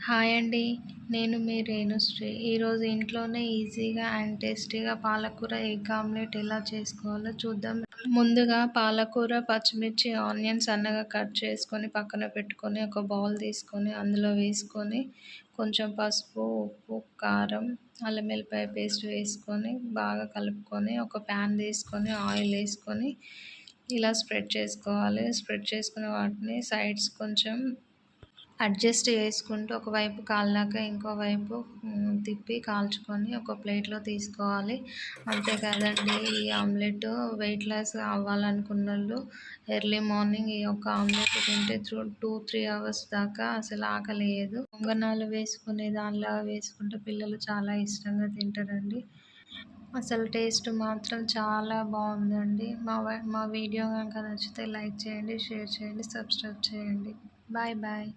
Hi అండి. నేను మీ రేణుశ్రీ. ఈరోజు ఇంట్లోనే ఈజీగా అండ్ టేస్టీగా పాలకూర ఎగ్ ఆమ్లెట్ ఎలా చేసుకోవాలో చూద్దాం. ముందుగా పాలకూర, పచ్చిమిర్చి, ఆనియన్స్ సన్నగా కట్ చేసుకొని పక్కన పెట్టుకొని ఒక బౌల్ తీసుకొని అందులో వేసుకొని కొంచెం పసుపు, ఉప్పు, కారం, అల్లం వెల్లిపాయ పేస్ట్ వేసుకొని బాగా కలుపుకొని ఒక ప్యాన్ తీసుకొని ఆయిల్ వేసుకొని ఇలా స్ప్రెడ్ చేసుకోవాలి. స్ప్రెడ్ చేసుకున్న వాటిని సైడ్స్ కొంచెం అడ్జస్ట్ చేసుకుంటూ ఒకవైపు కాలినాక ఇంకోవైపు తిప్పి కాల్చుకొని ఒక ప్లేట్లో తీసుకోవాలి. అంతే కదండి, ఈ ఆమ్లెట్ వెయిట్ లాస్ అవ్వాలనుకున్నోళ్ళు ఎర్లీ మార్నింగ్ ఈ యొక్క ఆమ్లెట్ తింటే 2-3 అవర్స్ దాకా అసలు ఆకలేయదు. పొంగనాలు వేసుకునే దానిలాగా వేసుకుంటే పిల్లలు చాలా ఇష్టంగా తింటారండి. అసలు టేస్ట్ మాత్రం చాలా బాగుందండి. మా వీడియో కనుక నచ్చితే లైక్ చేయండి, షేర్ చేయండి, సబ్స్క్రైబ్ చేయండి. Bye bye.